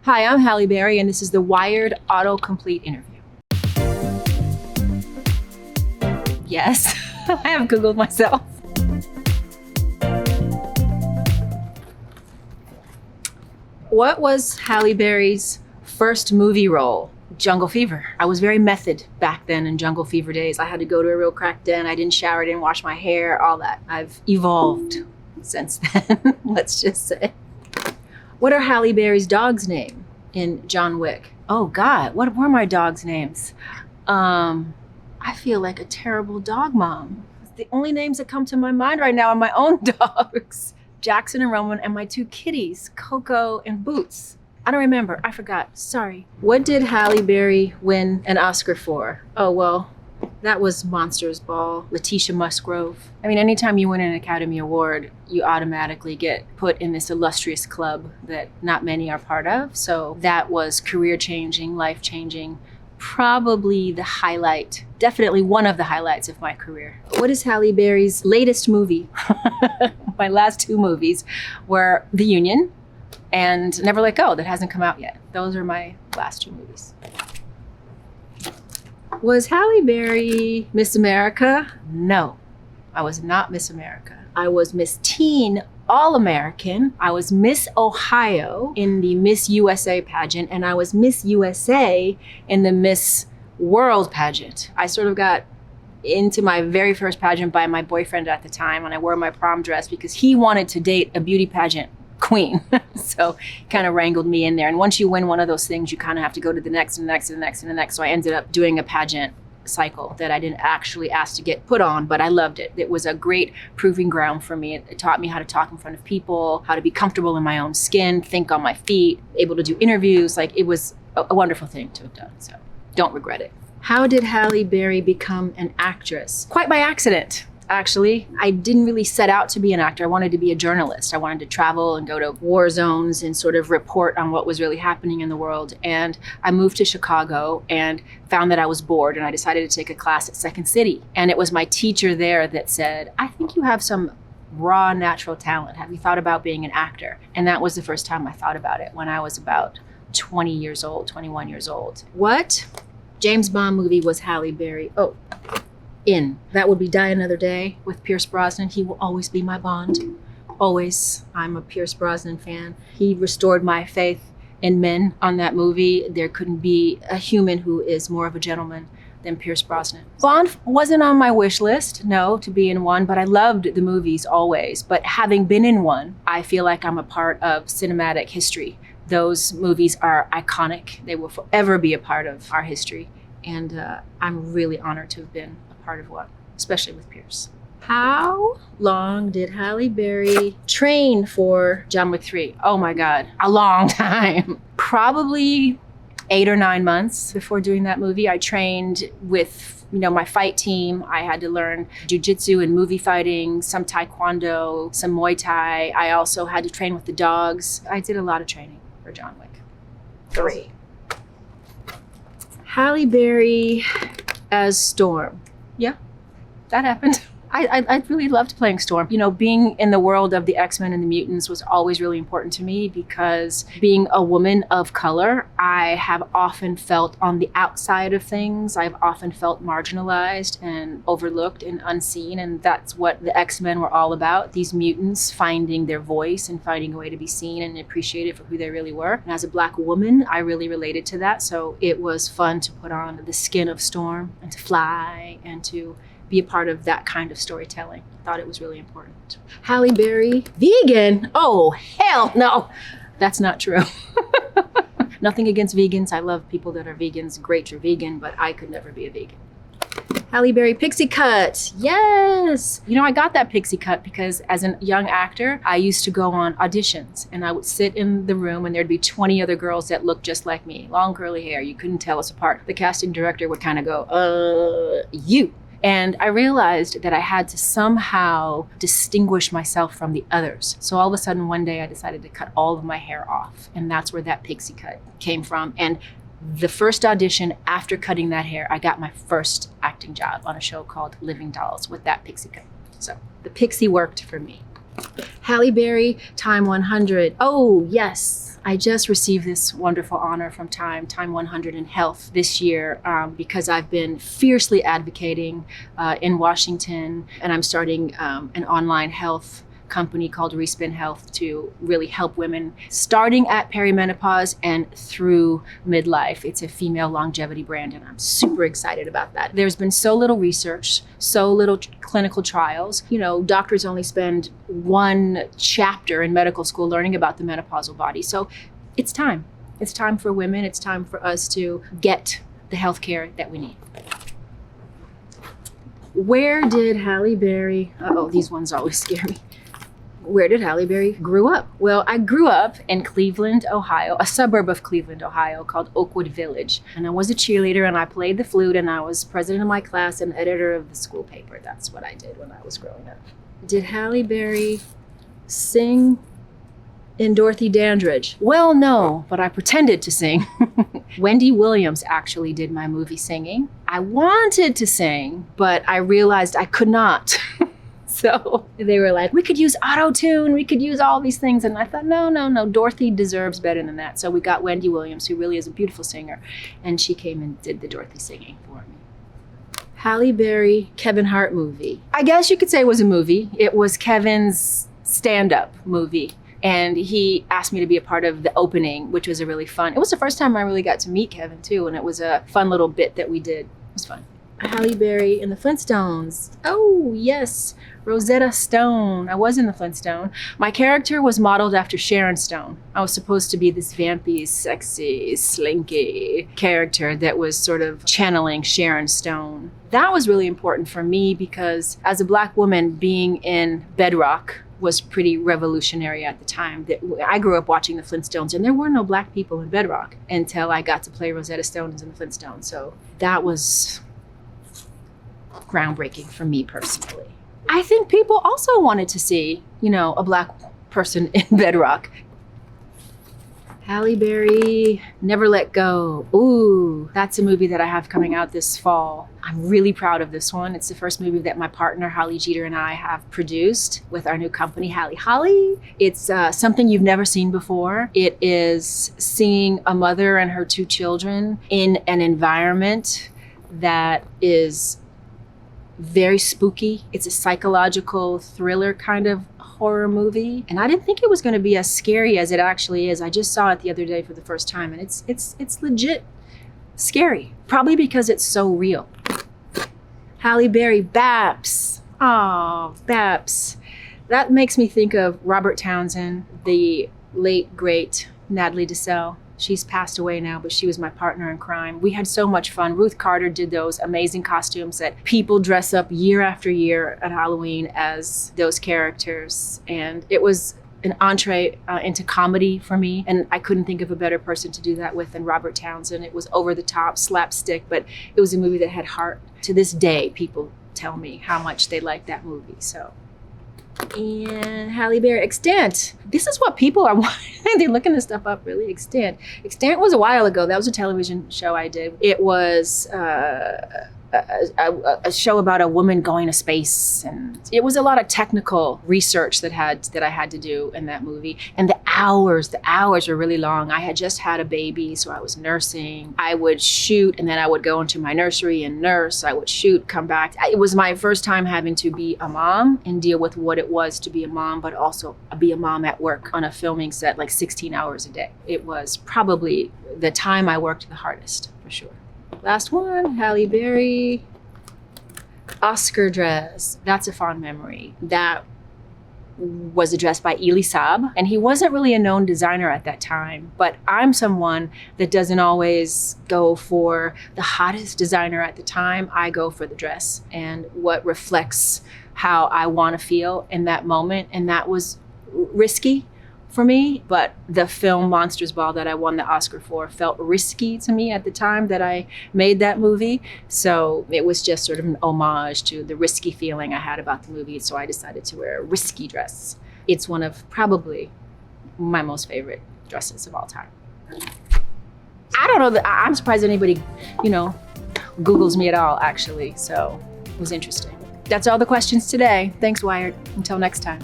Hi, I'm Halle Berry, and this is the WIRED Autocomplete Interview. Yes, I have Googled myself. What was Halle Berry's first movie role? Jungle Fever. I was very method back then in Jungle Fever days. I had to go to a real crack den. I didn't shower, didn't wash my hair, all that. I've evolved since then, let's just say. What are Halle Berry's dog's name in John Wick? Oh God, what were my dog's names? I feel like a terrible dog mom. The only names that come to my mind right now are my own dogs. Jackson and Roman, and my two kitties, Coco and Boots. I don't remember, I forgot, sorry. What did Halle Berry win an Oscar for? Oh well, that was Monsters Ball, Letitia Musgrove. I mean, anytime you win an Academy Award, you automatically get put in this illustrious club that not many are part of. So that was career-changing, life-changing, probably the highlight, definitely one of the highlights of my career. What is Halle Berry's latest movie? My last two movies were The Union and Never Let Go, that hasn't come out yet. Those are my last two movies. Was Halle Berry Miss America? No, I was not Miss America. I was Miss Teen All-American. I was Miss Ohio in the Miss USA pageant, and I was Miss USA in the Miss World pageant. I sort of got into my very first pageant by my boyfriend at the time, and I wore my prom dress because he wanted to date a beauty pageant queen. So kind of wrangled me in there. And once you win one of those things, you kind of have to go to the next and the next and the next and the next. So I ended up doing a pageant cycle that I didn't actually ask to get put on, but I loved it. It was a great proving ground for me. It taught me how to talk in front of people, how to be comfortable in my own skin, think on my feet, able to do interviews. Like, it was a wonderful thing to have done. So don't regret it. How did Halle Berry become an actress? Quite by accident. Actually, I didn't really set out to be an actor. I wanted to be a journalist. I wanted to travel and go to war zones and sort of report on what was really happening in the world. And I moved to Chicago and found that I was bored, and I decided to take a class at Second City. And it was my teacher there that said, I think you have some raw, natural talent. Have you thought about being an actor? And that was the first time I thought about it, when I was about 20 years old, 21 years old. What James Bond movie was Halle Berry? In. That would be Die Another Day with Pierce Brosnan. He will always be my Bond. Always. I'm a Pierce Brosnan fan. He restored my faith in men on that movie. There couldn't be a human who is more of a gentleman than Pierce Brosnan. Bond wasn't on my wish list, no, to be in one, but I loved the movies always. But having been in one, I feel like I'm a part of cinematic history. Those movies are iconic. They will forever be a part of our history. And I'm really honored to have been part of one, especially with Pierce. How long did Halle Berry train for John Wick 3? Oh my God, a long time. Probably 8 or 9 months before doing that movie. I trained with, my fight team. I had to learn jiu-jitsu and movie fighting, some taekwondo, some Muay Thai. I also had to train with the dogs. I did a lot of training for John Wick 3. Halle Berry as Storm. Yeah, that happened. I really loved playing Storm. Being in the world of the X-Men and the mutants was always really important to me, because being a woman of color, I have often felt on the outside of things. I've often felt marginalized and overlooked and unseen, and that's what the X-Men were all about. These mutants finding their voice and finding a way to be seen and appreciated for who they really were. And as a Black woman, I really related to that. So it was fun to put on the skin of Storm and to fly and to be a part of that kind of storytelling. I thought it was really important. Halle Berry, vegan? Oh, hell no. That's not true. Nothing against vegans. I love people that are vegans. Great, you're vegan, but I could never be a vegan. Halle Berry pixie cut. Yes. I got that pixie cut because as a young actor, I used to go on auditions, and I would sit in the room and there'd be 20 other girls that looked just like me. Long curly hair. You couldn't tell us apart. The casting director would kind of go, you. And I realized that I had to somehow distinguish myself from the others. So all of a sudden one day I decided to cut all of my hair off. And that's where that pixie cut came from. And the first audition after cutting that hair, I got my first acting job on a show called Living Dolls with that pixie cut. So the pixie worked for me. Halle Berry, Time 100. Oh, yes. I just received this wonderful honor from Time 100 in Health this year because I've been fiercely advocating in Washington, and I'm starting an online health company called Respin Health to really help women starting at perimenopause and through midlife. It's a female longevity brand, and I'm super excited about that. There's been so little research, so little clinical trials. You know, doctors only spend one chapter in medical school learning about the menopausal body. So it's time. It's time for women. It's time for us to get the health care that we need. Where did Halle Berry, these ones always scare me. Where did Halle Berry grew up? Well, I grew up in Cleveland, Ohio, a suburb of Cleveland, Ohio called Oakwood Village. And I was a cheerleader, and I played the flute, and I was president of my class and editor of the school paper. That's what I did when I was growing up. Did Halle Berry sing in Dorothy Dandridge? Well, no, but I pretended to sing. Wendy Williams actually did my movie singing. I wanted to sing, but I realized I could not. So they were like, we could use auto-tune, we could use all these things. And I thought, no, Dorothy deserves better than that. So we got Wendy Williams, who really is a beautiful singer, and she came and did the Dorothy singing for me. Halle Berry, Kevin Hart movie. I guess you could say it was a movie. It was Kevin's stand-up movie. And he asked me to be a part of the opening, which was a really fun. It was the first time I really got to meet Kevin too, and it was a fun little bit that we did. It was fun. Halle Berry in the Flintstones. Oh, yes. Rosetta Stone. I was in the Flintstone. My character was modeled after Sharon Stone. I was supposed to be this vampy, sexy, slinky character that was sort of channeling Sharon Stone. That was really important for me because as a Black woman, being in Bedrock was pretty revolutionary at the time. I grew up watching the Flintstones, and there were no Black people in Bedrock until I got to play Rosetta Stone in the Flintstones. So that was groundbreaking for me personally. I think people also wanted to see, a Black person in Bedrock. Halle Berry, Never Let Go. Ooh, that's a movie that I have coming out this fall. I'm really proud of this one. It's the first movie that my partner, Holly Jeter, and I have produced with our new company, Halle. It's something you've never seen before. It is seeing a mother and her two children in an environment that is very spooky. It's a psychological thriller kind of horror movie. And I didn't think it was going to be as scary as it actually is. I just saw it the other day for the first time, and it's legit scary. Probably because it's so real. Halle Berry, Babs. Oh, Babs. That makes me think of Robert Townsend, the late, great Natalie Desselle. She's passed away now, but she was my partner in crime. We had so much fun. Ruth Carter did those amazing costumes that people dress up year after year at Halloween as those characters. And it was an entree into comedy for me. And I couldn't think of a better person to do that with than Robert Townsend. It was over the top, slapstick, but it was a movie that had heart. To this day, people tell me how much they like that movie. So. And Halle Berry, Extant. This is what people are wanting. They're looking this stuff up, really. Extant. Extant was a while ago. That was a television show I did. It was a show about a woman going to space, and it was a lot of technical research that I had to do in that movie. And the hours were really long. I had just had a baby, so I was nursing. I would shoot, and then I would go into my nursery and nurse. I would shoot, come back. It was my first time having to be a mom and deal with what it was to be a mom, but also be a mom at work on a filming set, like 16 hours a day. It was probably the time I worked the hardest, for sure. Last one, Halle Berry, Oscar dress. That's a fond memory. That was a dress by Elie Saab, and he wasn't really a known designer at that time, but I'm someone that doesn't always go for the hottest designer at the time. I go for the dress and what reflects how I want to feel in that moment, and that was risky for me, but the film Monsters Ball that I won the Oscar for felt risky to me at the time that I made that movie. So it was just sort of an homage to the risky feeling I had about the movie. So I decided to wear a risky dress. It's one of probably my most favorite dresses of all time. I don't know, I'm surprised anybody, Googles me at all, actually. So it was interesting. That's all the questions today. Thanks, Wired. Until next time.